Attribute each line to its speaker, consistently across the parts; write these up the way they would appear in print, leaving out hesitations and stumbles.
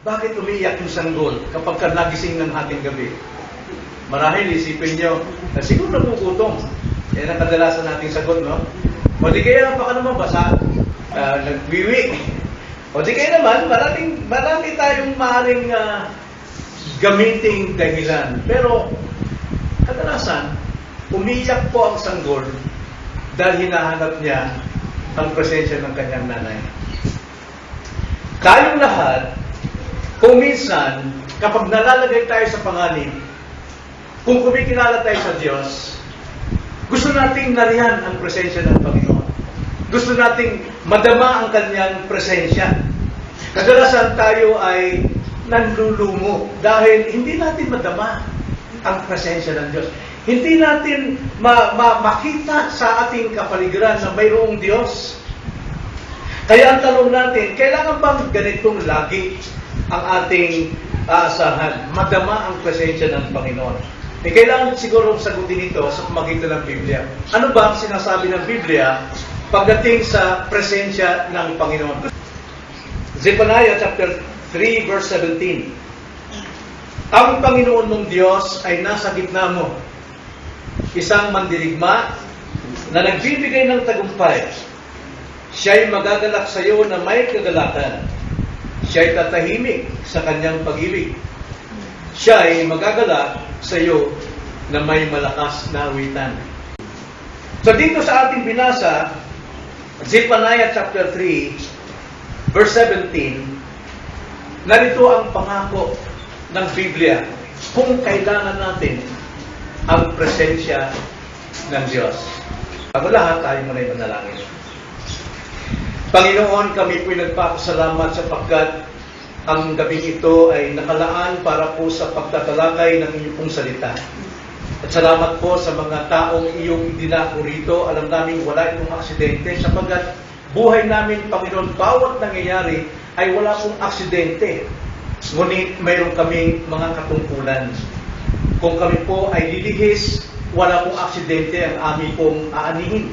Speaker 1: bakit umiiyak yung sanggol kapag ka nagising ng ating gabi? Marahil isipin nyo, siguro nagugutom. Yan ang kadalasan nating sagot, no? O di kaya baka naman basa, nagwiwi. O di kaya naman, marami tayong maaaring gamiting dahilan. Pero, kadalasan, umiiyak po ang sanggol dahil hinahanap niya ang presensya ng kanyang nanay. Tayong lahat, kung minsan, kapag nalalagay tayo sa panganib, kung kumikilala tayo sa Diyos, gusto nating nariyan ang presensya ng Panginoon. Gusto nating madama ang kanyang presensya. Kadalasan tayo ay nanlulumo dahil hindi natin madama ang presensya ng Diyos. Hindi natin makita sa ating kapaligiran na mayroong Diyos. Kaya ang tanong natin, kailangan bang ganitong lagi ang ating aasahan? Madama ang presensya ng Panginoon. Kailangan siguro sagutin ito sa pamagitan ng Biblia. Ano ba ang sinasabi ng Biblia pagdating sa presensya ng Panginoon? Zephaniah chapter 3 verse 17. Ang Panginoon mong Diyos ay nasa gitna mo, isang mandirigma na nagbibigay ng tagumpay. Siya'y magagalak sa iyo na may kagalakan. Siya'y tatahimik sa kanyang pag-ibig. Siya'y magagalak sa iyo na may malakas na awitan. So dito sa ating binasa, Zephaniah chapter 3, verse 17, narito ang pangako ng Biblia kung kailangan natin ang presensya ng Diyos. Bago lahat, tayo muna ay manalangin. Panginoon, kami po'y nagpapasalamat sapagkat ang gabing ito ay nakalaan para po sa pagtatalakay ng inyong pong salita. At salamat po sa mga taong iyong dinako rito. Alam namin wala itong aksidente sapagkat buhay namin, Panginoon, bawat nangyayari ay wala pong aksidente. Ngunit mayroon kaming mga katungkulan. Kung kami po ay lilihis, wala pong aksidente ang aming pong aanihin.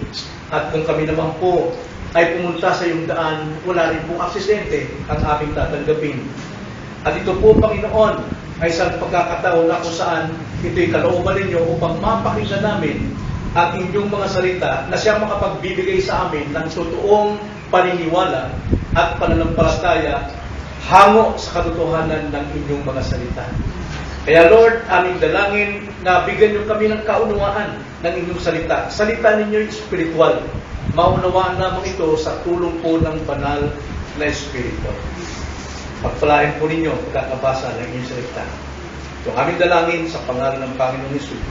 Speaker 1: At kung kami naman po ay pumunta sa iyong daan, wala rin pong aksidente ang aming tatanggapin. At ito po, Panginoon, ay isang pagkakataon na kung saan ito'y kalooban ninyo upang mapakinggan namin ang inyong mga salita na siya makapagbibigay sa amin ng totoong paniniwala at pananampalataya hango sa katotohanan ng inyong mga salita. Kaya Lord, aming dalangin na bigyan niyo kami ng kaunawaan ng inyong salita. Salita ninyo spiritual. Maunawaan naman ito sa tulong po ng banal na Espiritu. Pagpalain po ninyo pagkakabasa ng inyong salita. Itong aming dalangin sa pangalan ng Panginoong Hesus.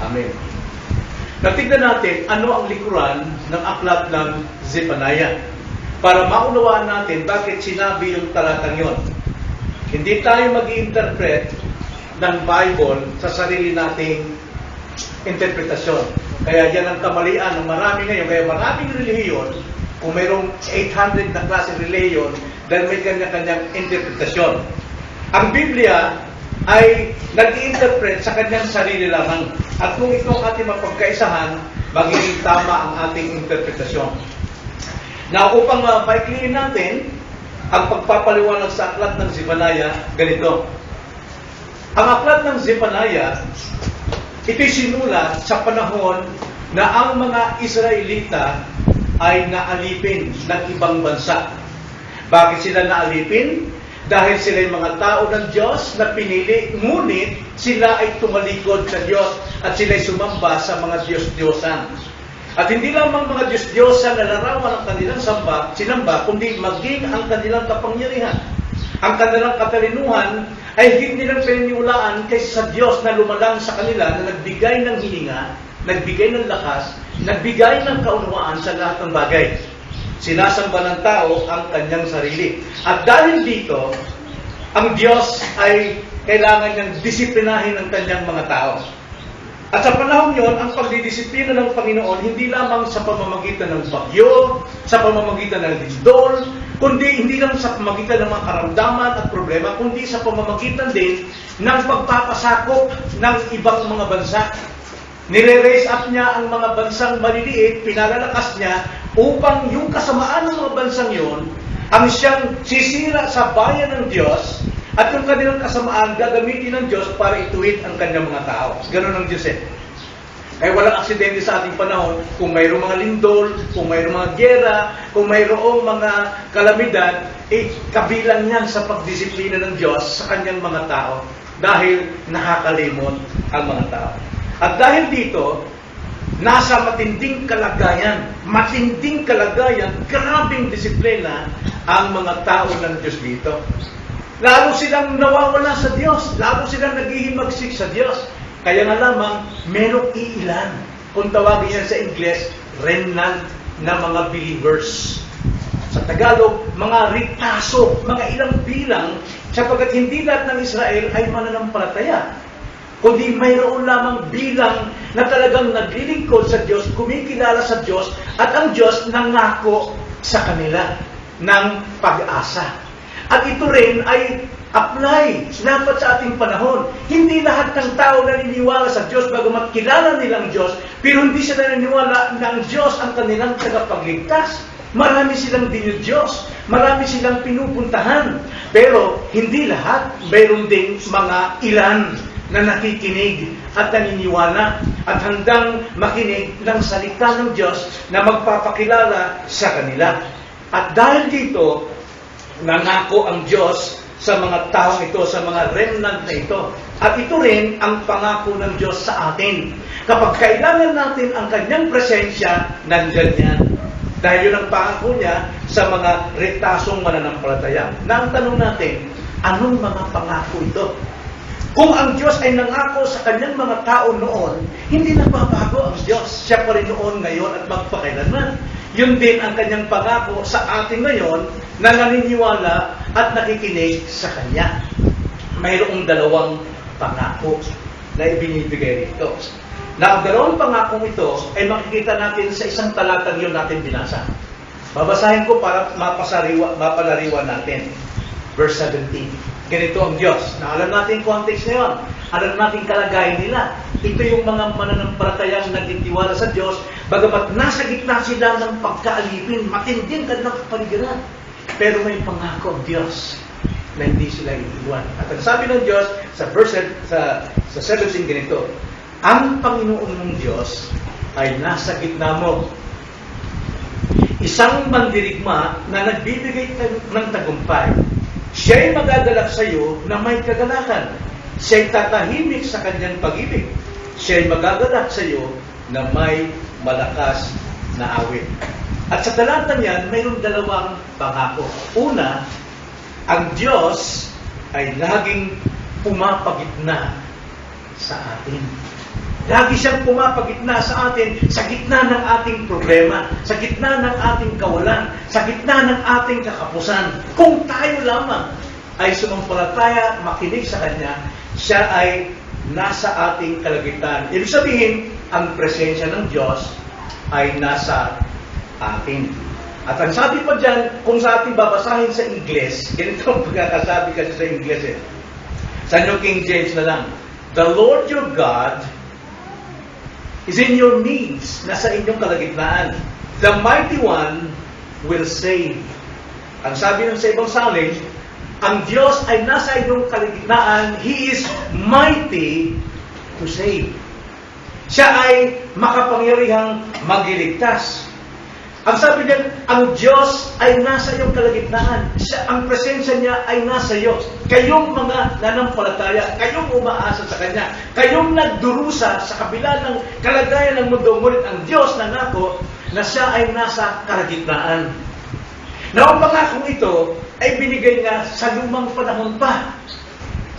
Speaker 1: Amen. Natignan natin ano ang likuran ng aklat ng Zephaniah para maunawaan natin bakit sinabi yung talatang yon. Hindi tayo mag-i-interpret ng Bible sa sarili nating interpretasyon. Kaya yan ang kamalian ng marami ngayon. Kaya maraming relihiyon, kung mayroong 800 na klaseng relihiyon, dahil may kanya-kanyang interpretasyon. Ang Biblia ay nag-i-interpret sa kanyang sarili lamang. At kung ito ang ating mapagkaisahan, magiging tama ang ating interpretasyon. Na upang paikliin natin ang pagpapaliwanag sa aklat ng Zephaniah, ganito. Ang aklat ng Zephaniah, ito'y sinulat sa panahon na ang mga Israelita ay naalipin ng ibang bansa. Bakit sila naalipin? Dahil sila ay mga tao ng Diyos na pinili, ngunit sila ay tumalikod sa Diyos at sila ay sumamba sa mga Diyos-Diyosan. At hindi lamang mga Diyos-Diyosan na larawan ang kanilang sinamba, kundi maging ang kanilang kapangyarihan. Ang kanilang katalinuhan ay hindi nilang pininiwalaan kaysa sa Diyos na lumalang sa kanila na nagbigay ng hininga, nagbigay ng lakas, nagbigay ng kaunawaan sa lahat ng bagay. Sinasamba ng tao ang kanyang sarili. At dahil dito, ang Diyos ay kailangan niyang disiplinahin ang kanyang mga tao. At sa panahon yon, ang pagdidisiplina ng Panginoon hindi lamang sa pamamagitan ng bagyo, sa pamamagitan ng lindol, kundi hindi lang sa pamamagitan ng mga karamdaman at problema, kundi sa pamamagitan din ng pagpapasakop ng ibang mga bansa. Nire-raise up niya ang mga bansang maliliit, pinalalakas niya upang yung kasamaan ng mga bansang yon ang siyang sisira sa bayan ng Diyos at yung kanilang kasamaan gagamitin ng Diyos para ituwid ang kanyang mga tao. Ganun ang Diyos eh. Kaya walang aksidente sa ating panahon kung mayroong mga lindol, kung mayroong mga gyera, kung mayroong mga kalamidad, kabilang yan sa pagdisiplina ng Diyos sa kanyang mga tao dahil nakakalimot ang mga tao. At dahil dito, nasa matinding kalagayan, grabing disiplina ang mga tao ng Diyos dito. Lalo silang nawawala sa Diyos, lalo silang naghihimagsik sa Diyos. Kaya nga lamang, merong iilan. Kung tawagin yan sa Ingles, remnant na mga believers. Sa Tagalog, mga ritaso, mga ilang bilang, sapagkat hindi lahat ng Israel ay mananampalataya. Kundi mayroon lamang bilang na talagang naglilingkod sa Diyos, kumikilala sa Diyos, at ang Diyos nangako sa kanila ng pag-asa. At ito rin ay apply dapat sa ating panahon. Hindi lahat ng tao naniniwala sa Diyos, bagamat kilala nilang Diyos, pero hindi sila naniniwala na ang Diyos ang kanilang tagapagligtas. Marami silang dinudiyos, marami silang pinupuntahan, pero hindi lahat. Mayroon ding mga ilan na nakikinig at naniniwala at handang makinig ng salita ng Diyos na magpapakilala sa kanila. At dahil dito, nangako ang Diyos sa mga taong ito, sa mga remnant na ito. At ito rin ang pangako ng Diyos sa atin. Kapag kailangan natin ang kanyang presensya, nandyan yan. Dahil yun ang pangako niya sa mga retasong mananampalataya. Na ang tanong natin, anong mga pangako ito? Kung ang Diyos ay nangako sa kanyang mga tao noon, hindi nagbabago ang Diyos. Siya pa rin noon, ngayon, at magpakailanman. Yun din ang kanyang pangako sa atin ngayon na naniniwala at nakikinig sa Kanya. Mayroong dalawang pangako na ibinibigay rito. Na ang dalawang pangakong ito ay makikita natin sa isang talatang yun natin binasa. Babasahin ko para mapalariwa natin. Verse 17. Ganito ang Diyos. Na alam natin context na yun. Alam natin kalagayan nila. Ito yung mga mananampalatayang nagtitiwala sa Diyos, bagamat nasa gitna sila ng pagkaalipin, matinding kanilang kapaligiran. Pero may pangako ang Diyos na hindi sila iiwan. At ang sabi ng Diyos sa verse sa 17 ganito, ang Panginoon mong Diyos ay nasa gitna mo. Isang mandirigma na nagbibigay ng tagumpay. Siya'y magagalak sa iyo na may kagalakan. Siya'y tatahimik sa kanyang pag-ibig. Siya'y magagalak sa iyo na may malakas na awit. At sa talatang yan, mayroong dalawang pangako. Una, ang Diyos ay laging pumapagitna sa atin. Lagi siyang pumapagitna sa atin sa gitna ng ating problema, sa gitna ng ating kawalan, sa gitna ng ating kakapusan. Kung tayo lamang ay sumampalataya, makinig sa Kanya, siya ay nasa ating kalagitnaan. Ibig sabihin, ang presensya ng Diyos ay nasa atin. At ang sabi pa dyan, kung sa ating babasahin sa Ingles, ganito ang pagkakasabi kasi sa Ingles eh. Sa New King James na lang, the Lord your God is in your midst, nasa inyong kalagitnaan. The mighty one will save. Ang sabi ng sa ibang salin, ang Diyos ay nasa inyong kalagitnaan. He is mighty to save. Siya ay makapangyarihang magliligtas. Ang sabi niya, ang Diyos ay nasa iyong kalagitnaan. Ang presensya niya ay nasa iyo. Kayong mga nanampalataya, kayong umaasa sa Kanya, kayong nagdurusa sa kabila ng kalagayan ng mundo, ngunit ang Diyos nangako na siya ay nasa kalagitnaan. Na ang pangakong ito ay binigay nga sa lumang panahon pa.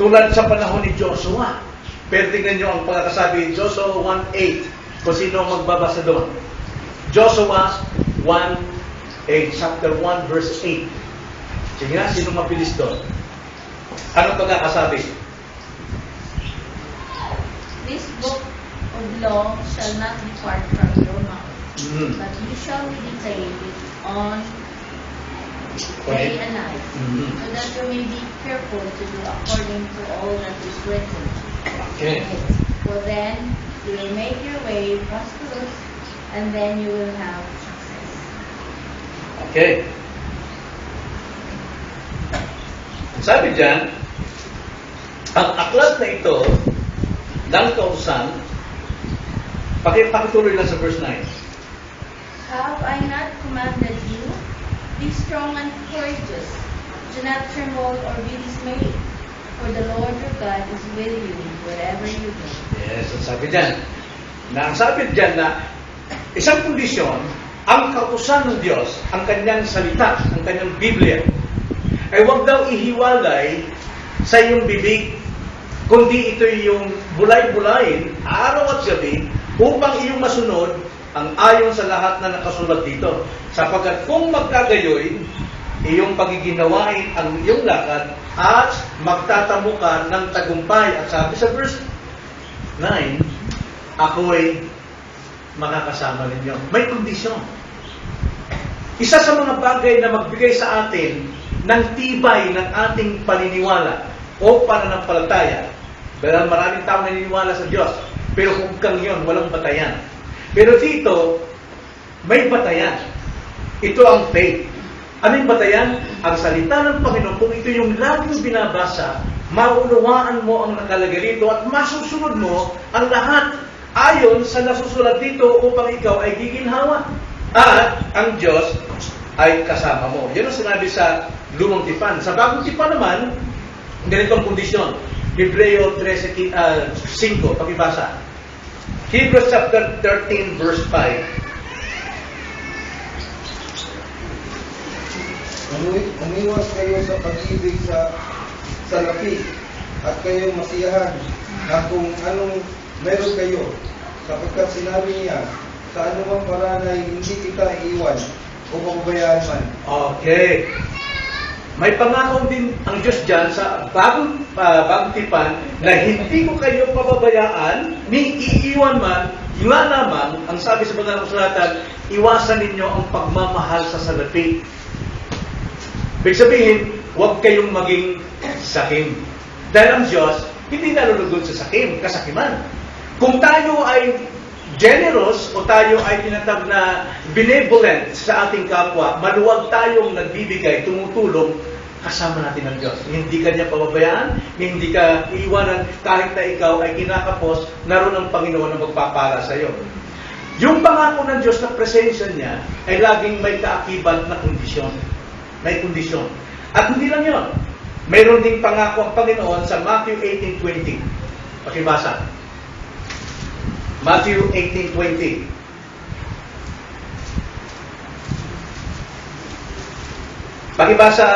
Speaker 1: Tulad sa panahon ni Joshua. Pero tingnan nyo ang pagkakasabi, Joshua 1:8. Kung sino magbabasa doon. Joshua 1:8, chapter 1, verse 8. Sige nga, sino mabilis doon? Anong pagkakasabi?
Speaker 2: This book of law shall not depart from your mouth, but you shall meditate on day and night, so that you may be careful to do according to all that is written.
Speaker 1: Okay.
Speaker 2: For then you will make your way prosperous, and then you will have success.
Speaker 1: Okay. Sabi dyan, ang aklat na ito ng kautusan, pakituloy lang sa verse 9.
Speaker 2: Have I not commanded you? Be strong and courageous. Do not tremble or be dismayed. For the Lord your God is with you wherever you go.
Speaker 1: Yes, ang sabi dyan. Ang sabi dyan na isang kondisyon, ang kautusan ng Diyos, ang kanyang salita, ang kanyang Biblia, ay huwag daw ihiwalay sa iyong bibig, kundi ito yung bulay-bulayin, araw at gabi, upang iyong masunod ang ayon sa lahat na nakasulat dito. Sapagkat kung magkagayoy, iyong pagiginawain ang iyong lakad at magtatamo ka ng tagumpay. At sabi sa verse 9, ako'y makakasama ninyo. May kondisyon. Isa sa mga bagay na magbigay sa atin ng tibay ng ating paniniwala o pananampalataya. Dahil maraming tao naniniwala sa Diyos, pero kung kang yun, walang batayan. Pero dito, may batayan. Ito ang faith. Ano yung batayan? Ang salita ng Panginoon. Kung ito yung laging binabasa, maunawaan mo ang nakalagay dito at masusunod mo ang lahat ayon sa nasusulat dito upang ikaw ay giginhawa. At ang Diyos ay kasama mo. Yan ang sinabi sa Lumang Tipan. Sa Bagong Tipan naman, ganitong kondisyon. Hebreo 13:5, pakibasa. Hebrews chapter 13, verse 5.
Speaker 3: Umiwas kayo sa pag-ibig sa lapi at kayo masiyahan na kung anong meron kayo, sapagkat sinabi niya, sa anumang paraan ay hindi kita iiwan o pababayaan man.
Speaker 1: Okay. May pangako din ang Diyos dyan sa bagong tipan na hindi ko kayo pababayaan, ni iiwan man, yun nga lamang, ang sabi sa banal na kasulatan, iwasan ninyo ang pagmamahal sa salapi. Ibig sabihin, huwag kayong maging sakim. Dahil ang Diyos, hindi nalulugod sa sakim, kasakiman. Kung tayo ay generous o tayo ay tinatawag na benevolent sa ating kapwa, maluwag tayong nagbibigay, tumutulong, kasama natin ang Diyos. Hindi ka niya pababayaan, hindi ka iiwanan kahit na ikaw ay kinakapos, naroon ang Panginoon na magpapala sa iyo. Yung pangako ng Diyos na presensya niya ay laging may kaakibat na kondisyon. May kondisyon. At hindi lang yun. Mayroon ding pangako ang Panginoon sa Matthew 18:20. Pakibasa. Matthew 18:20. Pakibasa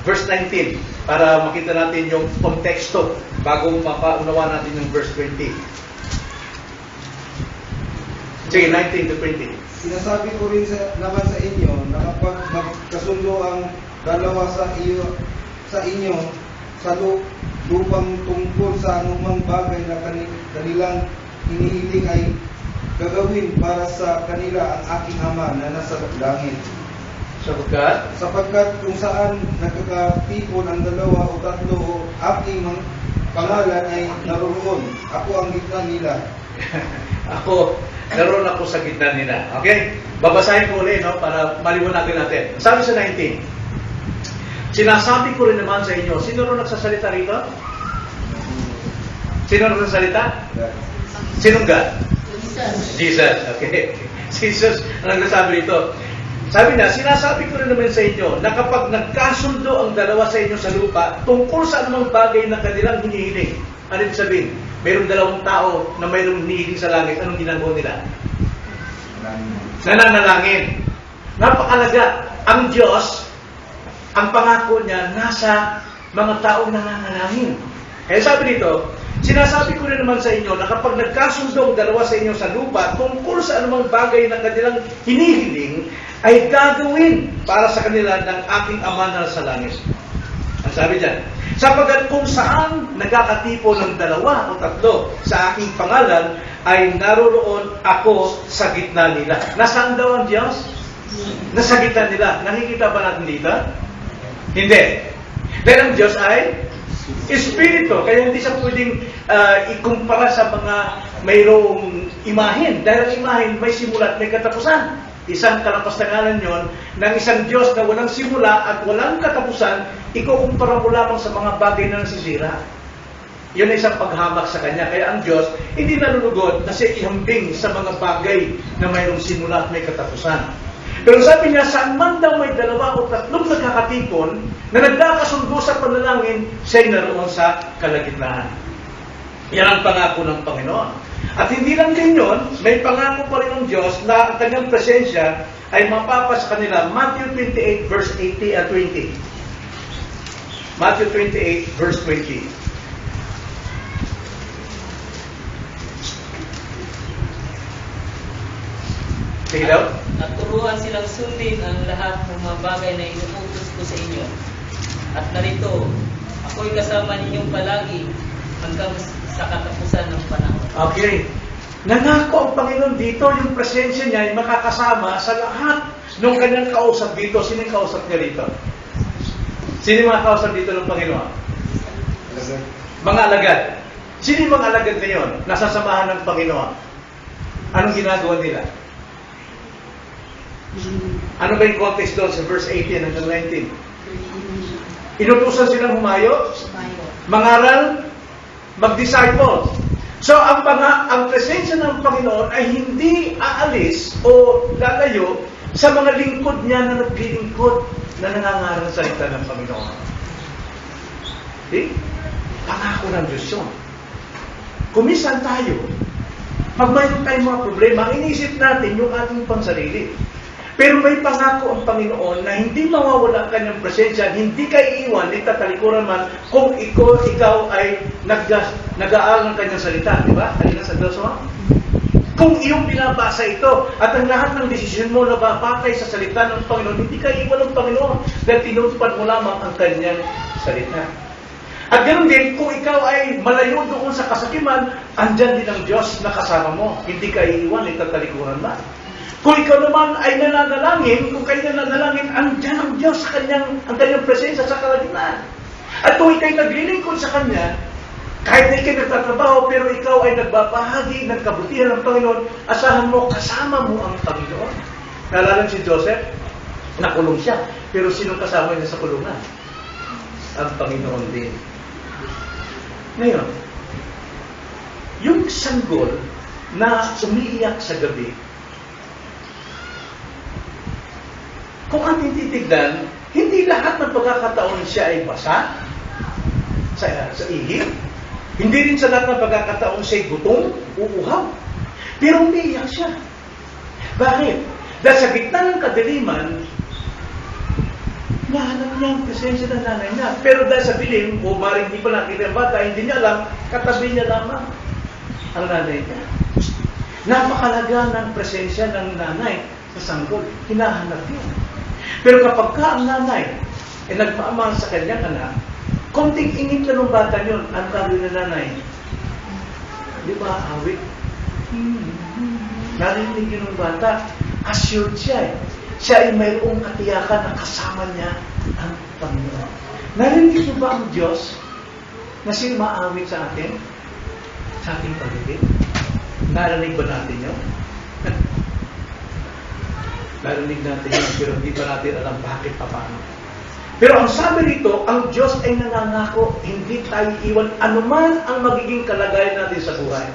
Speaker 1: verse 19 para makita natin yung konteksto bago mapaunawa natin yung verse 20. Sige, 19 to 20.
Speaker 3: Sinasabi ko rin naman sa inyo na kapag magkasundo ang dalawa sa inyo sa lupang tungkol sa anumang bagay na kanilang hinihiling ay gagawin para sa kanila ang aking Ama na nasa langit. Sapagkat kung saan nagkakatipon ang dalawa o tatlo o aking pangalan ay naroon, ako ang gitna nila. Naroon ako sa gitna nila. Okay? Babasahin ko ulit, no, para maliwanagan natin. Sabi sa 19, sinasabi ko rin naman sa inyo, sino rin nagsasalita rito? Sino rin nagsasalita? Sinong God? Jesus. Okay. Jesus ang nagsasabi rito. Sabi na, sinasabi ko rin naman sa inyo na kapag nagkasundo ang dalawa sa inyo sa lupa tungkol sa anumang bagay na kanilang hinihiling, ano ibig sabihin? Mayroong dalawang tao na mayroong hinihiling sa langit, anong ginagawa nila? Nananalangin. Napakalaga. Ang Diyos, ang pangako niya, nasa mga taong nananalangin. Kaya sabi dito, sinasabi ko rin naman sa inyo na kapag nagkasundo ang dalawa sa inyo sa lupa tungkol sa anumang bagay na kanilang hinihiling, ay gagawin para sa kanila ng aking Ama na sa langit. Ang sabi dyan, sapagkat kung saan nagkakatipon ng dalawa o tatlo sa aking pangalan, ay naroon ako sa gitna nila. Nasaan daw ang Diyos? Nasa gitna nila. Nakikita ba natin dito? Hindi. Dahil ang Diyos ay Espiritu. Kaya hindi siya pwedeng ikumpara sa mga mayroong imahin. Dahil ang imahin may simulat, may katapusan. Isang kalapastangalan yon ng isang Diyos na walang simula at walang katapusan, ikukumpara mo lamang sa mga bagay na nasisira. Yun ay isang paghamak sa Kanya. Kaya ang Diyos, hindi nalulugod na siya ihambing sa mga bagay na mayroong simula at may katapusan. Pero sabi niya, saan man daw may 2 o 3 nagkakatipon na nagkakasundo sa panalangin, siya'y naroon sa kalagitnaan. Yan ang pangako ng Panginoon. At hindi lang din yun, may pangako pa rin ng Diyos na ang kanyang presensya ay mapapa sa kanila. Matthew 28 verse 80 at 20. Matthew 28 verse 20. Sige daw.
Speaker 4: At turuan silang sundin ang lahat ng mga bagay na inuutos ko sa inyo. At narito, ako'y kasama ninyong palagi hanggang sa katapusan ng panahon.
Speaker 3: Okay. Nangako ang Panginoon dito, yung presensya niya ay makakasama sa lahat ng kanyang kausap dito. Sino yung kausap niya dito? Sino yung mga kausap dito ng Panginoon? Mga alagad. Sino yung mga alagad na yun? Nasasamahan ng Panginoon. Anong ginagawa nila? Ano ba yung context doon sa verse 18 hanggang 19? Inutusan silang humayo, mangaral, mag-disciple. So, ang presensya ng Panginoon ay hindi aalis o lalayo sa mga lingkod niya na naglilingkod na nangangaral sa salita ng Panginoon. Okay? Pangako ng Diyos yun. Kumisan tayo, pag mayroon tayong mga problema, inisip natin yung ating pansarili. Pero may pangako ang Panginoon na hindi mawawala ang kanyang presensya, hindi ka iiwan, itatalikuran man kung ikaw ay nag-aaral ng kanyang salita. Di ba? Halina sa Diyos mo? Kung iyong binabasa ito at ang lahat ng desisyon mo na babakay sa salita ng Panginoon, hindi ka iiwan ng Panginoon dahil tinutupad mo lamang ang kanyang salita. At ganoon din, kung ikaw ay malayo doon sa kasakiman, andyan din ang Diyos na kasama mo. Hindi ka iiwan, itatalikuran man. Kung ikaw naman ay nananalangin, kung kayo nananalangin, andyan ang Diyos sa ang kanyang presensya sa kalagitnaan. At kung ikaw'y naglilingkod sa Kanya, kahit na ikaw'y nagtatrabaho, pero ikaw ay nagbabahagi ng kabutihan ng Panginoon, asahan mo, kasama mo ang Panginoon. Naalala si Joseph, nakulong siya, pero sinong kasama niya sa kulungan? Ang Panginoon din. Ngayon, yung sanggol na umiiyak sa gabi, kung ating titignan, hindi lahat ng pagkakataon siya ay basa sa ihip. Hindi rin sa lahat ng pagkakataon siya ay gutom, uuhaw. Pero umiiyak siya. Bakit? Dahil sa gitna ng kadiliman, nahanap niya ang presensya ng nanay niya. Pero dahil sa dilim, o maring hindi pa nakita ang bata, hindi niya alam, katabi niya lamang ang nanay niya. Napakalaga ng presensya ng nanay sa sanggol. Hinahanap niya. Pero kapag ka ang nanay ay nagmamahal sa kanyang anak, konting ingit na ng bata yun, ang gagawin ng nanay. Di ba, awit? Narinig yun ng bata, assured siya eh. Siya ay mayroong katiyakan na kasama niya ang Panginoon. Narinig niyo ba ang Diyos na siya maawit sa atin? Sa ating paligid? Narinig ba natin yun? Narinig natin yun, pero hindi pa natin alam bakit pa paano. Pero ang sabi rito, ang Diyos ay nangangako, hindi tayo iwan anuman ang magiging kalagayan natin sa buhay.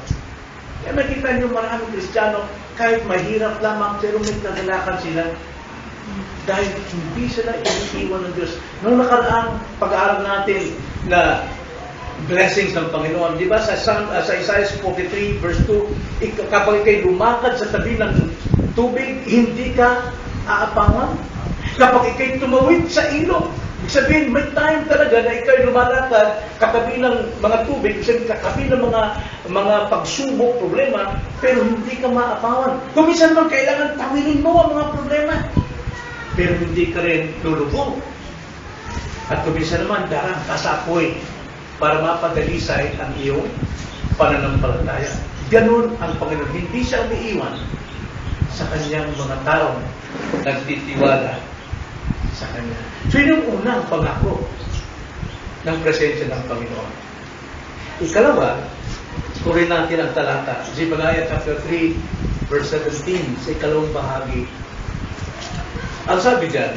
Speaker 3: Kaya makita niyo maraming Kristiyano, kahit mahirap lamang, pero may kagalakan sila. Dahil hindi sila iniiwan ng Diyos. Noong nakaraang pag-aaral natin na blessings ng Panginoon, di ba sa Isaiah 43 verse 2, kapag ikay lumakad sa tabi ng tubig, hindi ka aapangan. Kapag ikay tumawid sa ilog, ibig sabihin, may time talaga na ikay lumalakad katabi ng mga tubig, ibig sabihin, katabi ng mga pagsubok, problema, pero hindi ka maapangan. Kung minsan man kailangan tawilin mo ang mga problema, pero hindi ka rin lulubog. At kung minsan naman, darang ka sa apoy para mapadalisay ang iyong pananampalataya. Ganun ang Panginoon. Hindi siya umiiwan sa kanyang mga taong nagtitiwala sa kanya. So yun yung unang pangako ng presensya ng Panginoon. Ikalawa, tuloy natin ang talata. Zephaniah chapter 3 verse 17 sa ikalawang bahagi.
Speaker 1: Ang sabi dyan,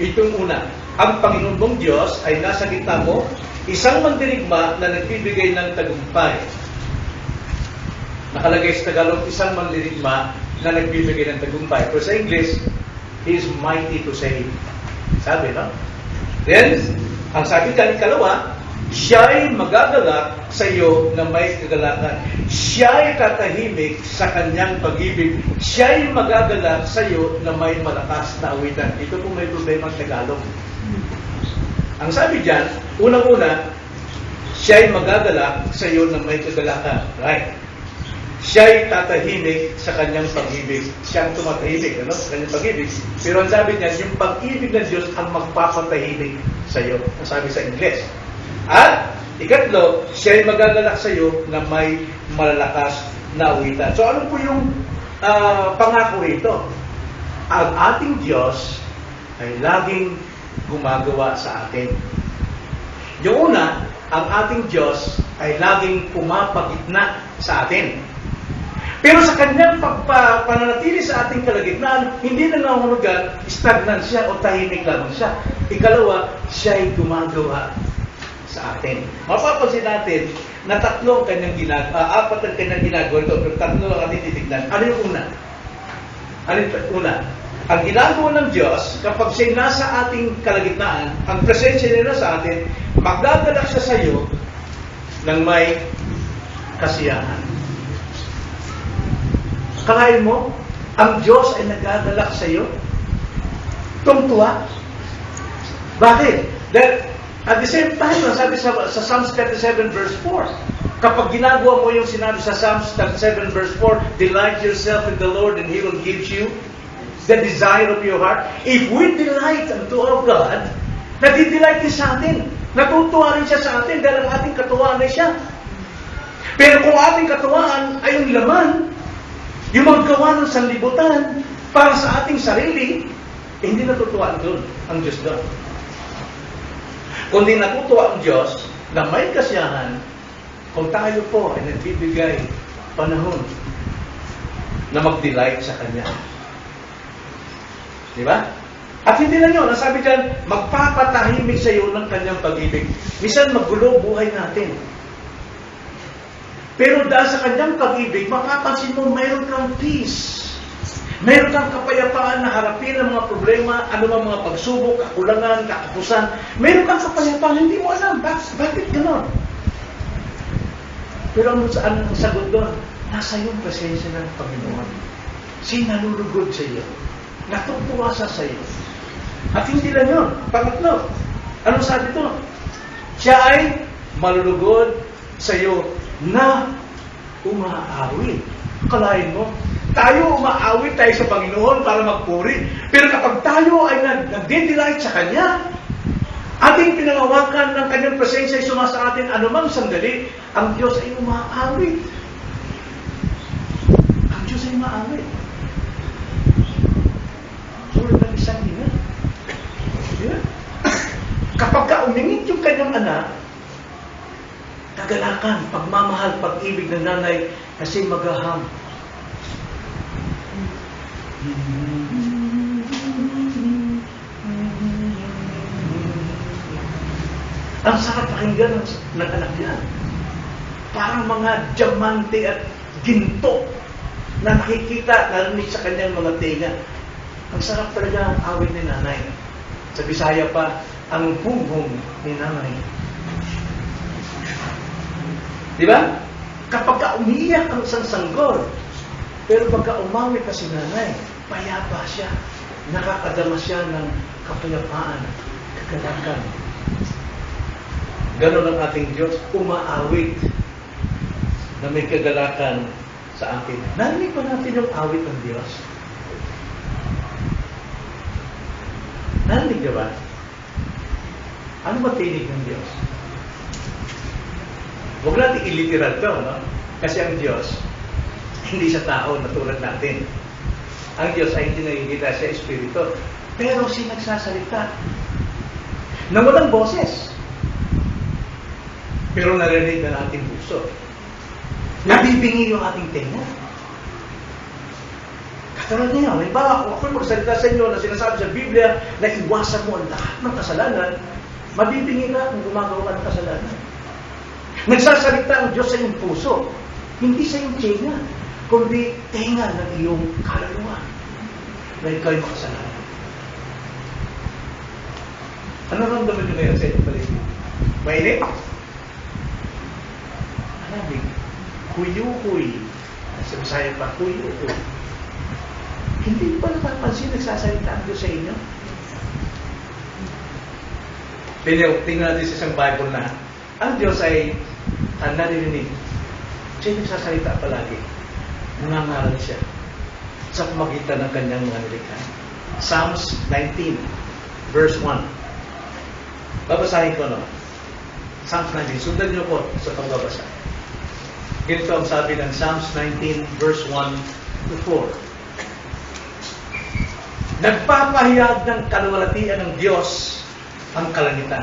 Speaker 1: itong una, ang Panginoon mong Diyos ay nasa gitna mo, isang mandirigma na nagbibigay ng tagumpay. Nakalagay sa Tagalog, isang mandirigma na nagbibigay ng tagumpay. Pero sa English, He is mighty to save. Sabi, no? Then, ang sabi dyan, ikalawa, siya'y magagalak sa iyo na may kagalakan. Siya'y tatahimik sa kanyang pag-ibig. Siya'y magagalak sa iyo na may malakas na awitan. Ito po may problema sa Tagalog. Ang sabi dyan, unang-una, siya'y magagalak sa iyo na may kagalakan. Right? Siya'y tatahimik sa kanyang pag-ibig. Siyang tumatahimik, ano? Sa kanyang pag-ibig. Pero ang sabi niya, yung pag-ibig ng Diyos ang magpapatahimik sa iyo. Ang sabi sa Ingles. At, ikatlo, siya'y magagalak sa iyo na may malalakas na awitan. So, ano po yung pangako rito? Ang ating Diyos ay laging gumagawa sa atin. Yung una, ang ating Diyos ay laging pumapagitna sa atin. Pero sa kanyang pananatili sa ating kalagitnaan, hindi na nangungulugan, stagnan siya o tahimik lang siya. Ikalawa, siya'y gumagawa sa atin. Mapapansin natin na tatlo ang kanyang ginagawa, apat ang kanyang ginagawa ito, pero tatlo ang ating titignan. Ano yung una? Ano yung una? Ang ginagawa ng Diyos, kapag siya nasa ating kalagitnaan, ang presensya niya sa atin, magdadala siya sa iyo ng may kasiyahan. Kalahin mo, ang Diyos ay nagdadalak sa iyo. Tungtuwa. Bakit? Dahil at the same time, sabi sa Psalms 37 verse 4, kapag ginagawa mo yung sinabi sa Psalms 37 verse 4, delight yourself in the Lord and He will give you the desire of your heart. If we delight unto our God, nadidelight din sa atin. Natutuwa rin siya sa atin dahil ang ating katuwaan ay siya. Pero kung ating katuwaan ay yung laman, yung maggawa ng sanlibutan para sa ating sarili, hindi natutuwa doon ang Diyos doon. Kundi natutuwa ang Diyos na may kasiyahan kung tayo po ay nagbibigay panahon na mag-delight sa Kanya. Di ba? At hindi lang yun. Ang sabi dyan, magpapatahimik sa iyo ng Kanyang pag-ibig. Minsan magulo buhay natin. Pero dahil sa Kanyang pag-ibig, mapapansin mo, mayroon kang peace. Mayroon kang kapayapaan na harapin ang mga problema, ano mang mga pagsubok, kakulangan, kakapusan. Mayroon kang kapayapaan, hindi mo alam. Bakit gano'n? Pero ang sagot doon, nasa iyong presensya ng Panginoon. Sinalulugod sa iyo. Natutuwa sa iyo. At hindi lang yun. Pangatlo, anong sabi ito? Siya ay malulugod sa iyo na umaawit. Kalahin mo, tayo umaawit tayo sa Panginoon para magpuri. Pero kapag tayo ay nag-delight sa Kanya, ating pinangawakan ng Kanyang presensya ay sumasa atin anumang sandali, ang Diyos ay umaawit. Ang Diyos ay umaawit. Tulad ng isang ina. Yeah. Kapag umingit yung kanyang anak, kagalakan, pagmamahal, pag-ibig ng nanay, kasi maghaham. Ang sarap pakinggan ng anak niya. Parang mga diamante at ginto na nakikita, narinig sa kanyang mga tenga. Ang sarap talaga ang awit ni nanay. Sa Bisaya pa, ang bumbong ni nanay. Di ba? Kapag umiiyak ang isang sanggol, pero pagka umawit na si nanay, payapa siya. Nakakadama siya ng kapayapaan, kagalakan. Ganon ang ating Diyos, umaawit na may kagalakan sa atin. Narinig ba natin yung awit ng Diyos? Narinig ba? Ano ba tinig ng Diyos? Huwag natin iliteral to, no? Kasi ang Diyos, hindi siya tao na tulad natin. Ang Diyos ay hindi nakikita siya espiritu. Pero siya nagsasalita na walang boses. Pero narinig na ating puso. Nabibingi yung ating tenga.
Speaker 3: Tulad niya, halimbawa, kung ako'y magsalita sa inyo na sinasabi sa Biblia na iwasan mo ang lahat ng kasalanan, mabibingi ka kung gumagawa ka ng kasalanan. Nagsasalita ang Diyos sa iyong puso, hindi sa iyong tenga, kundi tenga ng iyong kaluluwa na ikaw'y makasalanan. Ano ramdaman nyo ngayon sa inyong paligid? Mainit? Malamig. Huyu-huy. Sa Bisaya pa, huyu-huy. Hindi ba napapansin nagsasalita ang Diyos sa inyo? Tingnan natin sa isang Bible na ang Diyos ay naririnig. Siya nagsasalita palagi. Nangangaral siya sa pamagitan ng kanyang mga nilikha. Psalms 19, verse 1. Babasahin ko, no? Psalms 19. Sundan niyo po sa pagbabasa. Ganito ang sabi ng Psalms 19, verse 1 to 4. Nagpapahayag ng kaluwalhatian ng Diyos ang kalangitan.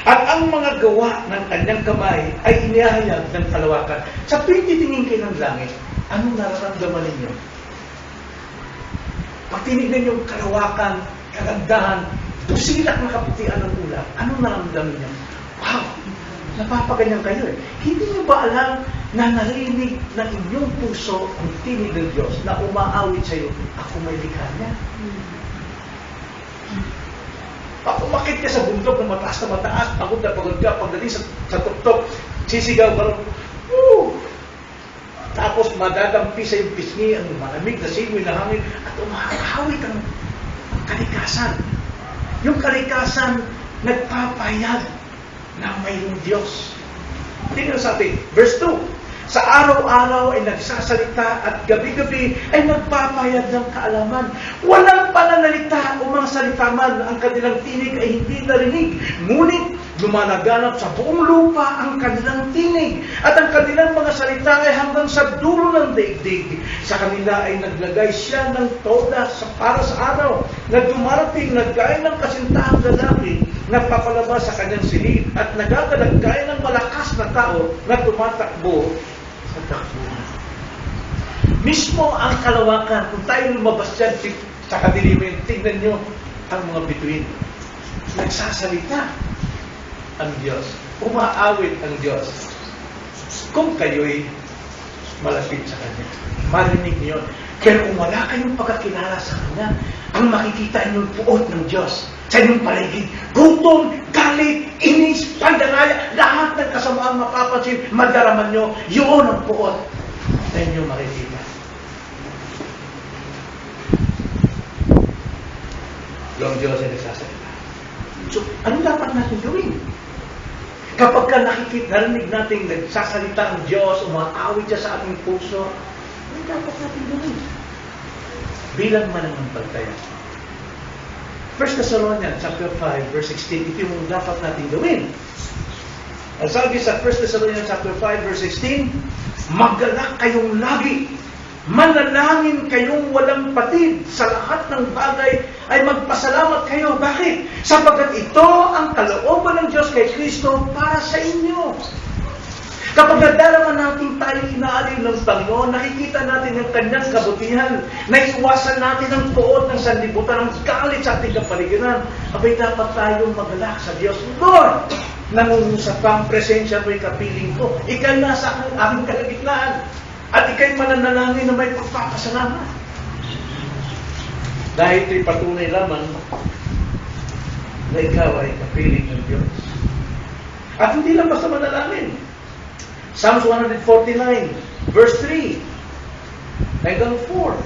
Speaker 3: At ang mga gawa ng kanyang kamay ay inihayag ng kalawakan. Sa tuwing titingin kayo ng langit, anong nararamdaman ninyo? Pag tinignan yung kalawakan, kagandahan, dusilak na kaputian ng ulap, anong nararamdaman niyo? Wow! Napapaganyan kayo eh. Hindi niyo ba alam na narinig ng inyong puso ang tinig ng Diyos na umaawit sa iyo, ako may likha niya? Pag umakit ka sa bundok na mataas, pagod na pagod ka, pagdating sa tuktok, sisigaw ka rin, woo! Tapos madadampi sa iyong pisngi ang malamig na simoy na hangin at umahawit ang kalikasan. Yung kalikasan nagpapayag na mayroong Diyos. Tingnan sa atin, verse 2. Sa araw-araw ay nagsasalita at gabi-gabi ay nagpapahayag ng kaalaman. Walang pananalita o mga salita man, ang kanilang tinig ay hindi narinig. Ngunit lumalaganap sa buong lupa ang kanilang tinig. At ang kanilang mga salita ay hanggang sa dulo ng daigdig. Sa kanila ay naglagay siya ng toda para sa araw na dumarating na gaya ng kasintahang lalaki na papalabas sa kanyang silid at nagagalag gaya ng malakas na tao na tumatakbo sa takbuhan. Mismo ang kalawakan, kung tayo lumabas dyan sa kadiliman, tingnan nyo ang mga bituin. Nagsasalita ang Diyos. Umaawit ang Diyos. Kung kayo'y malapit sa Kanya, marinig niyo. Pero kung wala kayong pagkakilala sa Kanya, ang makikita niyo puot ng Diyos sa inyong paligid. Gutom, galit, inis, pandangaya, lahat ng kasamaang mapapansin, madaraman nyo, yun ang puot na inyong makikita. Yung Diyos ay nagsasalita. So, ano dapat natin gawin? Kapag ka narinig natin nagsasalita ang Diyos, umaawit siya sa ating puso, ano dapat natin gawin? Bilang mananampalataya. 1 Thessalonians chapter 5, verse 16, ito yung dapat natin gawin. Ang sabi sa 1 Thessalonians chapter 5, verse 16, maggalak kayong lagi, manalangin kayong walang patid, sa lahat ng bagay ay magpasalamat kayo. Bakit? Sapagkat ito ang kalooban ng Diyos kay Kristo para sa inyo. Kapag nadalaman natin tayo inaalin ng Panginoon, nakikita natin ang kanyang kabutihan, naiwasan natin ang puot ng sanlibutan, ang galit sa ating kapaligiran, abay dapat tayong magalak sa Diyos. Lord, nangungusap ka ang presensya mo'y kapiling ko. Ika'y nasa aking kalagitnaan. At ika'y mananalangin na may pagpapasalamat. Dahil ito'y patunay lamang na ikaw ay kapiling ng Diyos. At hindi lang basta manalangin. Psalms 149, verse 3 hanggang 4.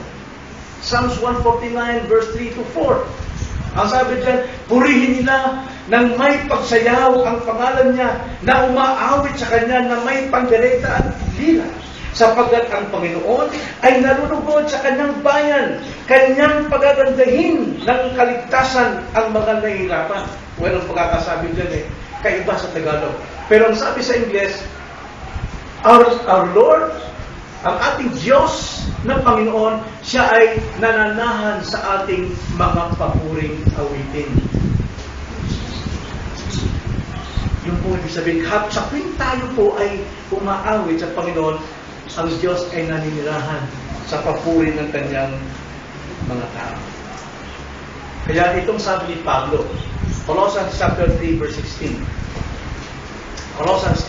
Speaker 3: Psalms 149, verse 3 to 4. Ang sabi dyan, purihin nila ng may pagsayaw ang pangalan niya, na umaawit sa kanya na may pandereta at lila. Sapagkat ang Panginoon ay nalulugod sa kanyang bayan, kanyang pagagandahin ng kaligtasan ang mga nahihirapan. Walang pagkakasabi dyan kaiba sa Tagalog. Pero ang sabi sa Ingles, Our Lord, ang ating Diyos na Panginoon, siya ay nananahan sa ating mga papuring awitin. Yung po ibig sabihin, sa tuwing tayo po ay umaawit sa Panginoon, ang Diyos ay naninirahan
Speaker 1: sa papuri ng kanyang mga tao. Kaya itong sabi ni Pablo, Colossians chapter 3 verse 16. Colossians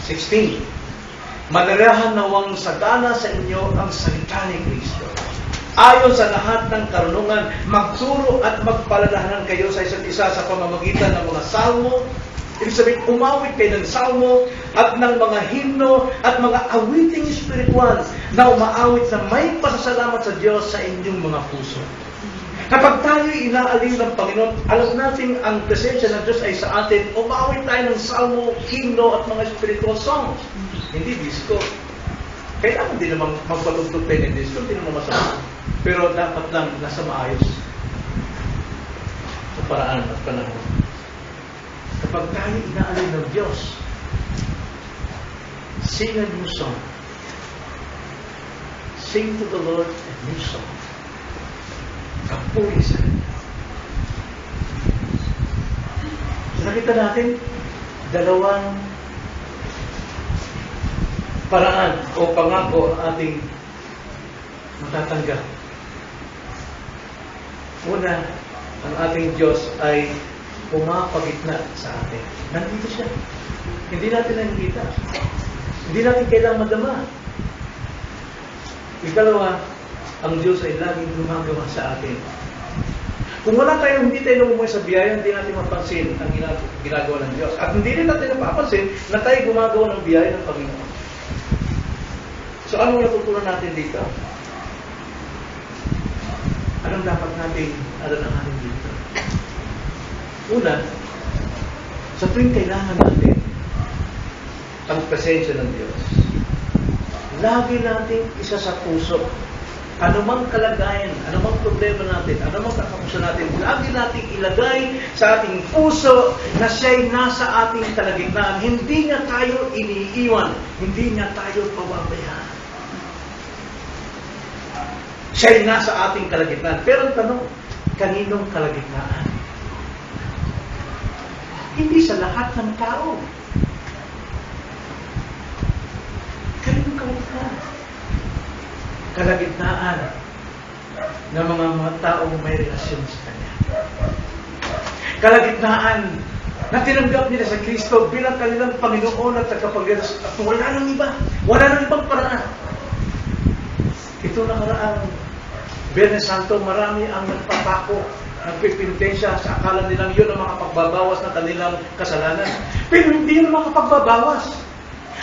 Speaker 1: 3:16. Manirahan nawang sagana sa inyo ang salita ni Kristo. Ayon sa lahat ng karunungan, magturo at magpalalahanan kayo sa isa't isa sa pamamagitan ng mga salmo. Ibig sabihin, umawit kayo ng salmo at ng mga himno at mga awiting espiritual na umaawit na may pasasalamat sa Diyos sa inyong mga puso. Kapag tayo'y inaaliw ng Panginoon, alam natin ang presensya ng Diyos ay sa atin, umaawit tayo ng salmo, himno at mga spiritual songs. Hindi disco. Kailangan din naman magpatugtog tayo ng disco, hindi naman masama. Pero dapat lang nasa maayos sa paraan at panahon. Kapag tayo inaaliw ng Diyos, sing a new song. Sing to the Lord a new song. Kapuri sa Kanya. So, nakita natin, dalawang paraan o pangako ang ating matatanggap. Una, ang ating Diyos ay pumapagitna sa atin. Nandito siya. Hindi natin nakikita. Hindi natin kailangang madama. Ikalawa, ang Diyos ay laging gumagawa sa atin. Kung wala tayo, hindi tayo lumumuhay sa biyaya, hindi natin mapansin ang ginagawa ng Diyos. At hindi rin natin napapansin na tayo gumagawa ng biyaya ng Panginoon. So, anong natutunan natin dito? Anong dapat natin alalahanin dito? Una, sa tuwing kailangan natin ang presensya ng Diyos, lagi natin isa sa puso. Anumang kalagayan, anumang problema natin, anumang kakapusan natin, lagi natin ilagay sa ating puso na siya'y nasa ating kalagitnaan. Hindi niya tayo iniiwan, hindi niya tayo pababayaan. Siya'y nasa ating kalagitnaan. Pero ang tanong, kaninong kalagitnaan? Hindi sa lahat ng tao. Kaninong kalagitnaan? Kalagitnaan ng mga taong may relasyon sa Kanya. Kalagitnaan na tinanggap nila sa Kristo bilang kanilang Panginoon at tagapagligtas at wala nang iba. Wala nang ibang paraan. Ito nakaraang Biyernes Santo, marami ang nagpapako, nagpipintensya sa akala nilang yun ang makapagbabawas ng kanilang kasalanan. Pero hindi yun makapagbabawas.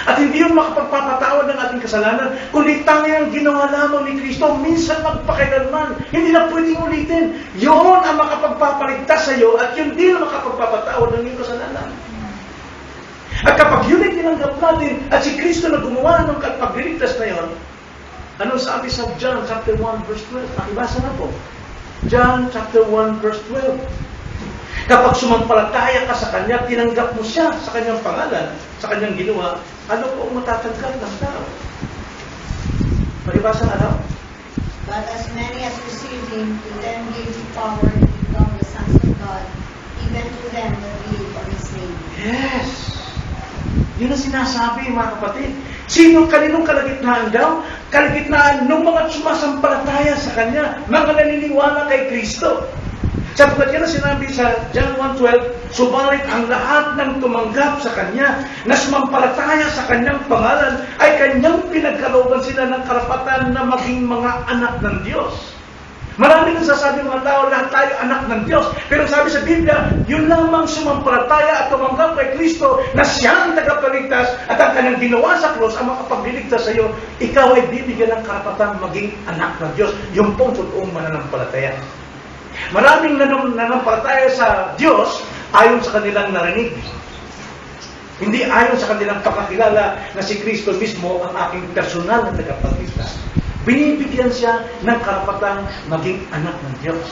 Speaker 1: At hindi yun makapagpapatawad ng ating kasalanan, kundi tanging ang ginawa lamang ni Kristo, minsan magpakailanman. Hindi na pwedeng ulitin. Yun ang makapagpapaligtas sa iyo at yun din ang makapagpapatawad ng iyong kasalanan. At kapag yun ay tinanggap natin at si Kristo na gumawa ng pagliligtas na yun, anong sabi sa John chapter 1 verse 12? Pakibasa na po. John chapter 1 verse 12. Kapag sumampalataya ka sa Kanya, tinanggap mo siya sa Kanyang pangalan, sa Kanyang ginawa, ano po ang matatanggap ng tao? Pakibasa na daw.
Speaker 5: But as many as received Him, to them gave He power to become the sons of God, even to them that believe on His name.
Speaker 1: Yes! Yun ang sinasabi, mga kapatid. Sino kaninong kalagitnaan daw? Kalagitnaan ng mga sumasampalataya sa Kanya, mga naniniwala kay Kristo. Sapagkat yan ang sinabi sa John 1:12, subalit ang lahat ng tumanggap sa Kanya, na sumampalataya sa Kanyang pangalan, ay Kanyang pinagkalooban sila ng karapatan na maging mga anak ng Diyos. Maraming nagsasabi mga tao, lahat tayo anak ng Diyos. Pero sabi sa Biblia, yun lamang sumampalataya at tumanggap kay Kristo na siya ang tagapagligtas at ang kanyang ginawa sa krus ang makapagliligtas sa iyo, ikaw ay bibigyan ng karapatan maging anak ng Diyos. Yung pong totoong mananampalataya. Maraming nanampalataya sa Diyos ayon sa kanilang narinig. Hindi ayon sa kanilang pagkakilala na si Kristo mismo ang aking personal na tagapagligtas. Binibigyan siya ng karapatang maging anak ng Diyos.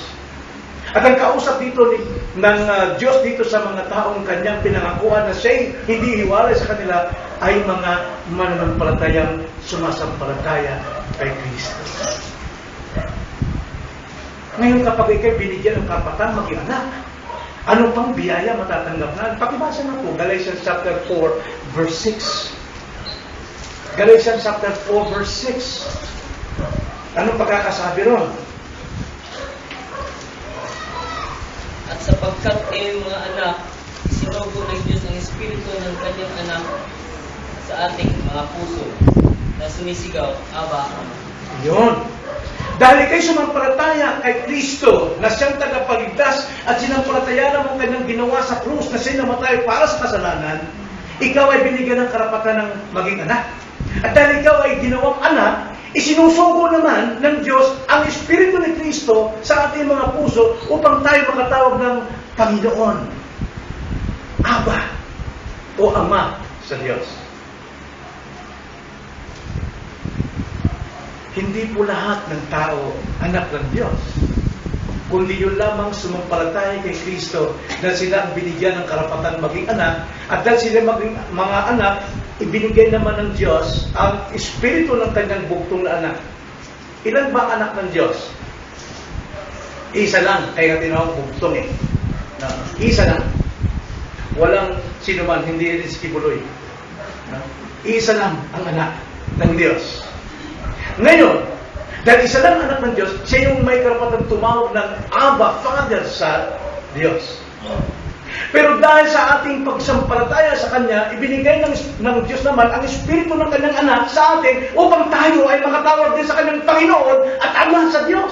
Speaker 1: At ang kausap dito ng Diyos dito sa mga taong kanyang pinangakuan na siya'y hindi hiwalay sa kanila ay mga mananampalatayang sumasampalataya kay Kristo. Ngayon kapag ikay binigyan ng karapatang maging anak, ano pang biyaya matatanggap na? Pakibasa na po, Galatians chapter 4 verse 6. Galatians chapter 4 verse 6.
Speaker 3: Anong pagkakasabi ron?
Speaker 4: At sapagkat kayo mga anak, isinugo ng Diyos ang Espiritu ng kanyang anak sa ating mga puso na sumisigaw, Aba, Ama.
Speaker 3: Yun. Dahil kayo sumampalataya kay Kristo na siyang tagapagligtas at sinampalataya mo kanyang ginawa sa krus na siya namatay para sa kasalanan, ikaw ay binigyan ng karapatan ng maging anak. At dahil ikaw ay ginawang anak, isinusugo naman ng Diyos ang Espiritu ni Kristo sa ating mga puso upang tayo makatawag ng Panginoon, Aba, o Ama sa Diyos. Hindi po lahat ng tao anak ng Diyos, kundi yun lamang sumampalataya kay Kristo dahil sila ang binigyan ng karapatan maging anak, at dahil sila maging mga anak, ibinigay naman ng Diyos ang Espiritu ng kanyang bugtong na anak. Ilan ba anak ng Diyos? Isa lang, kaya tinawag bugtong eh. Isa lang. Walang sino man, hindi rin si Kibuloy. Isa lang ang anak ng Diyos. Ngayon, dahil isa lang anak ng Diyos, siya yung may karapatan tumawag ng Abba, Father sa Diyos. Pero dahil sa ating pagsampalataya sa Kanya, ibinigay ng Diyos naman ang Espiritu ng Kanyang anak sa atin upang tayo ay makatawag din sa Kanyang Panginoon at Ama sa Diyos.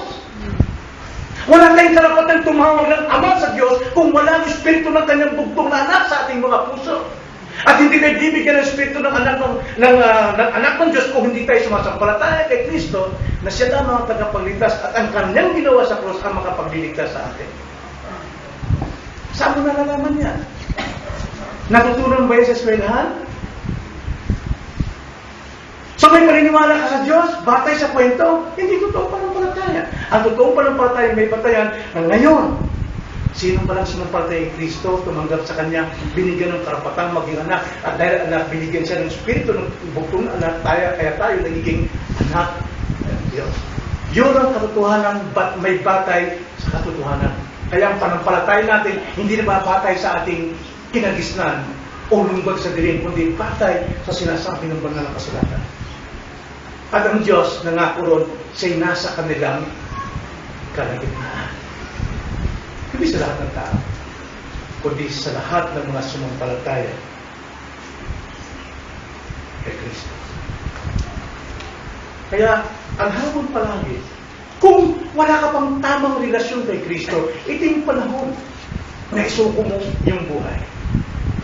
Speaker 3: Wala tayong karapatan tumawag ng Ama sa Diyos kung wala ang Espiritu ng Kanyang bugtong na anak sa ating mga puso. At hindi tayo bibigyan ng Espiritu ng anak ng Diyos kung hindi tayo sumasampalataya kay Kristo na siya lamang ang tagapagligtas at ang Kanyang ginawa sa krus ang makapagliligtas sa atin. Saan mo nalalaman yan? Natutunan ba yan sa eskwelahan? So may paniniwala ka sa Diyos, batay sa kwento, hindi totoo panampalataya. Ang totoong panampalataya may batayan na ngayon, sino pa lang sumampalataya kay Kristo, tumanggap sa Kanya, binigyan ng karapatang maging anak, at dahil anak, binigyan siya ng Espiritu ng bugtong anak, kaya tayo nagiging anak ng Diyos. Yun ang katotohanan, may batay sa katotohanan. Kaya ang panampalataya natin, hindi na batay sa ating kinagisnan o lumbag sa dilim, kundi batay sa sinasabi ng banal na kasulatan. At ang Diyos, nangako ron, siya'y nasa kanilang kalagitnaan. Hindi sa lahat ng tao, kundi sa lahat ng mga sumampalataya kay Kristo. Kaya, ang hamon palagi, kung wala ka pang tamang relasyon kay Kristo, ito yung panahon na isuko mo yung buhay.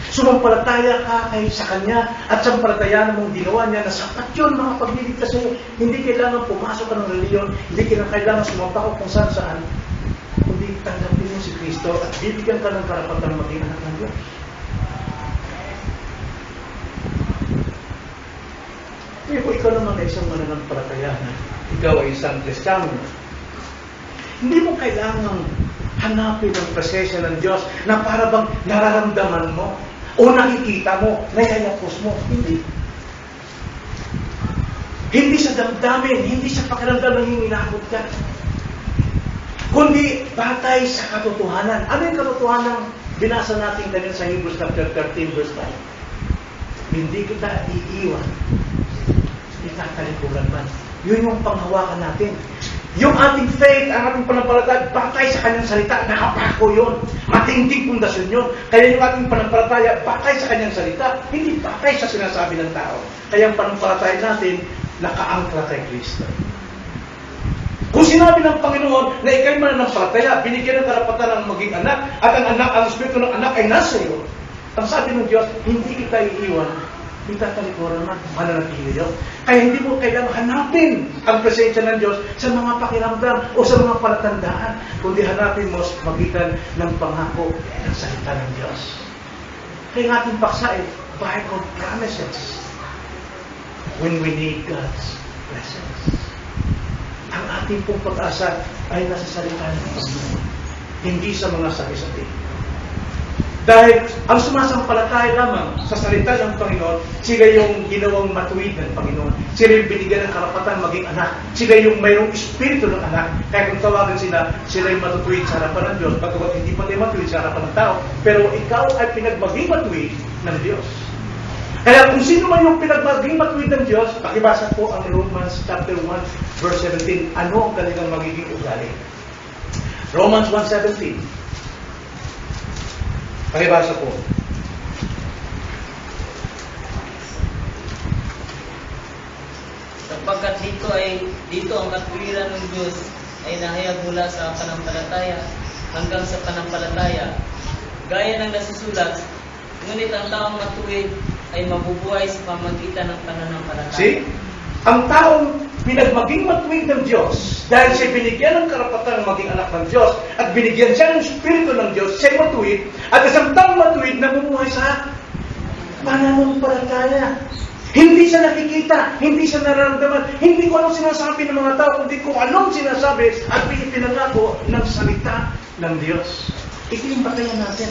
Speaker 3: Sumampalataya ka sa Kanya at sampalatayaan mong ginawa niya na sapat yun mga pagliligtas sa'yo. Hindi kailangan pumasok ka ng reliyon, hindi kailangan sumampa kung saan-saan. Kundi tanggapin mo si Kristo at bibigyan ka ng karapatan maging anak ng Diyos. Kaya kung ikaw naman ay isang mananampalataya na ikaw ay isang Kristiyano, hindi mo kailangang hanapin ang presensya ng Diyos na para bang nararamdaman mo o nakikita mo, nayayapos mo. Hindi. Hindi sa damdamin, hindi sa pakiramdam ng hinginabot ka. Kundi batay sa katotohanan. Ano yung katotohanan binasa natin kanina sa Hebrews chapter 13 verse 5? Hindi kita iiwan. Itatalikuran man. Yun yung panghawakan natin. Yung ating faith, ang ating panampalataya, batay sa Kanyang salita, nakapako yun. Matinding pundasyon yun. Kaya yung ating panampalataya, batay sa Kanyang salita, hindi batay sa sinasabi ng tao. Kaya ang panampalataya natin, nakaangkla kay Kristo. Kung sinabi ng Panginoon na ikaw'y mananampalataya, binigyan ng karapatan ng maging anak, at ang Espiritu ng anak ay nasa iyo, ang sabi ng Diyos, hindi kita iiwan, itatalikuran man, mananatili yun. Kaya hindi mo kailangan hanapin ang presensya ng Diyos sa mga pakiramdam o sa mga palatandaan, kundi hanapin mo sa magitan ng pangako ng salita ng Diyos. Kaya ang ating paksa ay Bible promises when we need God's presence. Ang ating pong pag-asa ay nasa salita ng Panginoon, hindi sa mga sabi-sabi. Dahil ang sumasampalataya lamang sa salita ng Panginoon, sila yung ginawang matuwid ng Panginoon. Sila yung binigyan ng karapatan maging anak. Sila yung mayroong espiritu ng anak. Kaya kung tawagan sila yung matutuwid sa harapan ng Diyos, pagkakat hindi pa tayo matuwid sa harapan ng tao. Pero ikaw ay pinagmaging matuwid ng Diyos. Kaya kung sino man yung pinagmaging matuwid ng Diyos, pakibasa po ang Romans chapter 1, verse 17, ano ang kanilang magiging ugali? Romans 1:17. Pakibasa po.
Speaker 4: Sapagkat dito ang katwiran ng Diyos ay nahayag mula sa panampalataya hanggang sa panampalataya. Gaya ng nasusulat, ngunit ang taong matuwid ay mabubuhay sa pamagitan ng pananampalataya.
Speaker 3: See? Ang taong pinagmaging matuwid ng Diyos, dahil siya binigyan ng karapatan maging anak ng Diyos, at binigyan siya ng Espiritu ng Diyos, siya matuwid, at isang taong matuwid na bumuhay sa pananampalataya. Hindi siya nakikita, hindi siya nararamdaman, hindi ko anong sinasabi ng mga tao, kundi kung anong sinasabi at pinangako ng salita ng Diyos. Ito yung batayan natin.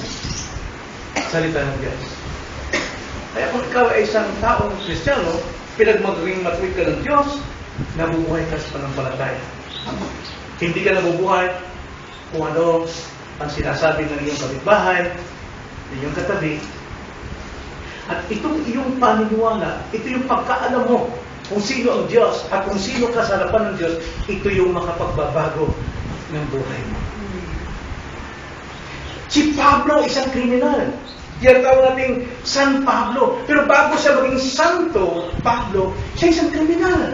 Speaker 3: Salita ng Diyos. Kaya kung ikaw ay isang taong Kristiyano, pinagmaging matuwid ka ng Diyos, nabubuhay ka sa panampalataya. Hindi ka nabubuhay kung ano ang sinasabi ng iyong kapitbahay, ng iyong katabi. At itong iyong paniniwala, ito yung pagkaalam mo kung sino ang Diyos at kung sino ka sa harapan ng Diyos, ito yung makapagbabago ng buhay mo. Si Pablo, isang kriminal. Yan tawag nating San Pablo. Pero bago siya maging santo, Pablo, siya isang kriminal.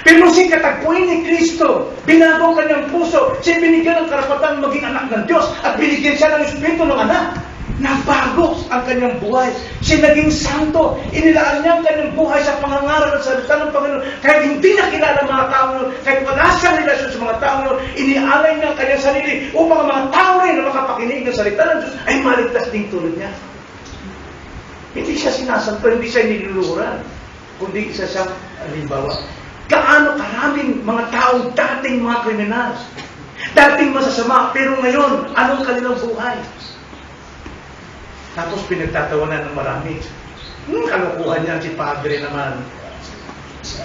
Speaker 3: Pero nung siya katagpuin ni Kristo, binago ang kanyang puso, siya binigyan ng karapatan maging anak ng Diyos at binigyan siya ng Espiritu ng anak. Nabago ang kanyang buhay. Siya naging santo. Inilaan niya ang kanyang buhay sa pangangaral ng salita ng Panginoon. Kahit hindi niya kilala mga tao yun, kahit wala siyang relasyon sa mga tao yun, inialay niya ang kanyang sarili upang ang mga tao rin na makapakinig ng salita ng Diyos ay maligtas din tulad niya. Hindi siya sinasanto, hindi siya niluluhuran, kundi isa siyang halimbawa. Gaano karaming mga taong dating mga kriminal, dating masasama, pero ngayon, anong kanilang buhay? Tapos pinagtatawanan ng marami. Kalukuhan niya si Padre naman.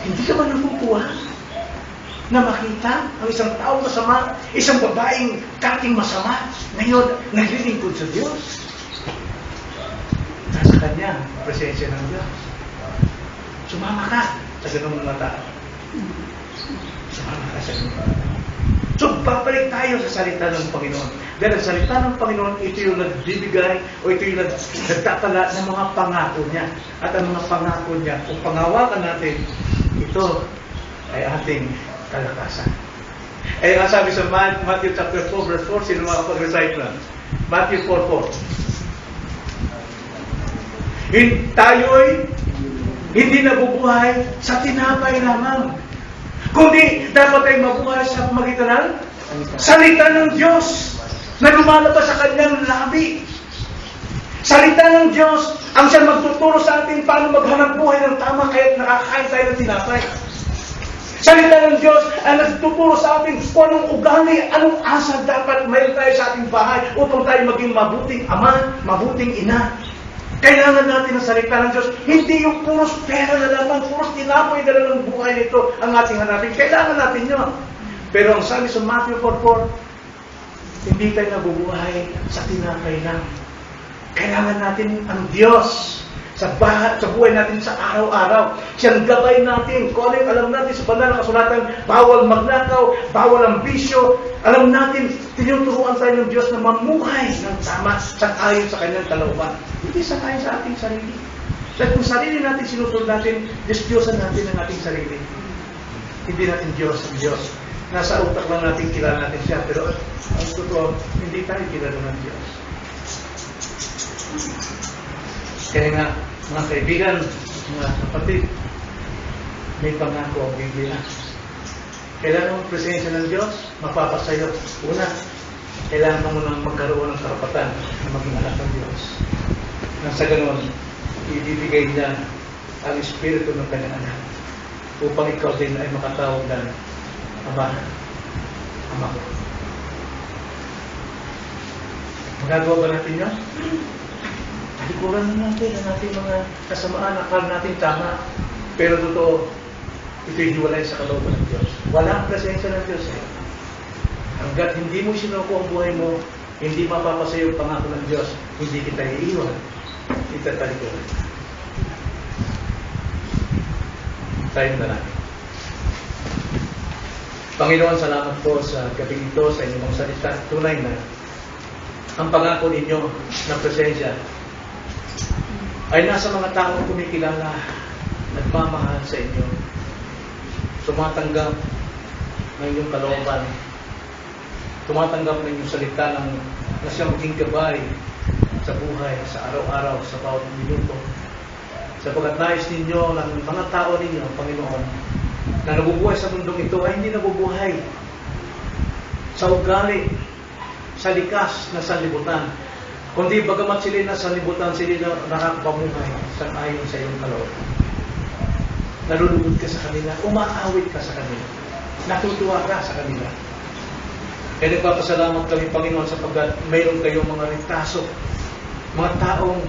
Speaker 3: Hindi ka ba nabubuhay na makita ang isang tao masama, isang babaeng dating masama, ngayon naglilingkod sa Diyos? Nasa kanya, presensya ng Diyos. Sumama ka sa ganung mga tao. Sumama ka sa ganung mga tao. So, babalik tayo sa salita ng Panginoon. Dahil ang salita ng Panginoon, ito yung nagbibigay o ito yung nagtatala ng mga pangako niya. At ang mga pangako niya, kung pangawakan natin, ito ay ating kalakasan. Eh, ang sabi sa Matthew chapter 4, verse 4, sino makapag-recite na? Matthew 4:4. Tayo'y hindi nabubuhay sa tinapay lamang, kundi dapat ay mabuhay sa pamagitan ng salita ng Diyos na lumalabas sa kanyang labi. Salita ng Diyos ang siyang magtuturo sa atin paano maghanap buhay ng tama kaya nakakain tayo ng tinapay. Salita ng Diyos ang nagtuturo sa atin kung anong ugali, anong asal dapat mayroon tayo sa ating bahay upang tayo maging mabuting ama, mabuting ina. Kailangan natin ang salita ng Diyos. Hindi yung puros pera na lamang, puros tinapoy na lang ng buhay nito ang ating hanapin. Kailangan natin yun. Pero ang sabi sa Matthew 4:4, hindi tayo nabubuhay sa tinapay lang. Kailangan natin ang Diyos sa buhay natin sa araw-araw. Siyang gabay natin. Kung ano yung alam natin sa banal na kasulatan, bawal magnakaw, bawal ang bisyo. Alam natin, tinuturuan tayo ng Diyos na mamuhay ng tama sa ayon sa kanyang kalooban. Hindi sa ayon sa ating sarili. Dahil kung sarili natin sinusunod natin, Diyos-Diyosan natin ang ating sarili. Hindi natin Diyos ang Diyos. Nasa utak lang natin kilala natin siya. Pero ang totoo, hindi tayo kilala ng Diyos. Kaya nga, mga kaibigan, mga kapatid, may pangako ang Biblia. Kailangan mong presensya ng Diyos, mapapasayo. Una, kailangan mo nang magkaroon ng karapatan na maging anak ng Diyos. Nang sa ganon, ibibigay niya ang Espiritu ng kanyang anak upang ikaw din ay makatawag ng Ama, Ama ko. Magagawa ba natin yun? Talikuran na natin ang ating mga kasamaan, akala natin tama. Pero totoo, ito'y hiwalay sa kalooban ng Diyos. Wala ang presensya ng Diyos eh. Hanggat hindi mo sinuko ang buhay mo, hindi mapapasayo ang pangako ng Diyos, hindi kita iiwan, kita talikuran. Tayo na natin.
Speaker 1: Panginoon, salamat po sa gabi ito, sa inyong mga salita. Tunay na ang pangako ninyo ng presensya ay nasa mga taong kumikilala, nagmamahal sa inyo, sumatanggap ng inyong kalooban, tumatanggap ng inyong salita na siya maging gabay sa buhay, sa araw-araw, sa bawat minuto. Sapagkat nais ninyo ng mga tao ninyo, Panginoon, na nabubuhay sa mundong ito ay hindi nabubuhay sa ugali, sa likas na sanlibutan, kundi bagamat sila na sanlibutan, sila na nakakapamuhay sa ayon sa iyong kalooban. Nalulugod ka sa kanila, umaawit ka sa kanila, natutuwa ka sa kanila. Kaya nagpapasalamat kami, Panginoon, sapagkat mayroon kayong mga ritaso, mga taong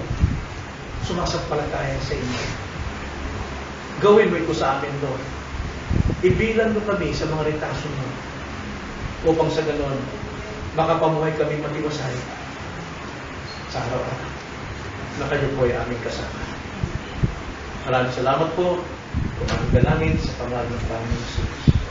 Speaker 1: sumasampalataya sa inyo. Gawin mo ito sa amin, Lord. Ibilan mo kami sa mga ritaso mo upang sa ganon makapamuhay kami matiwasay sa araw-araw na kayo po ay aming kasama. Maraming salamat po. Kung ang dalangin sa pangalan ng Panginoon Jesus.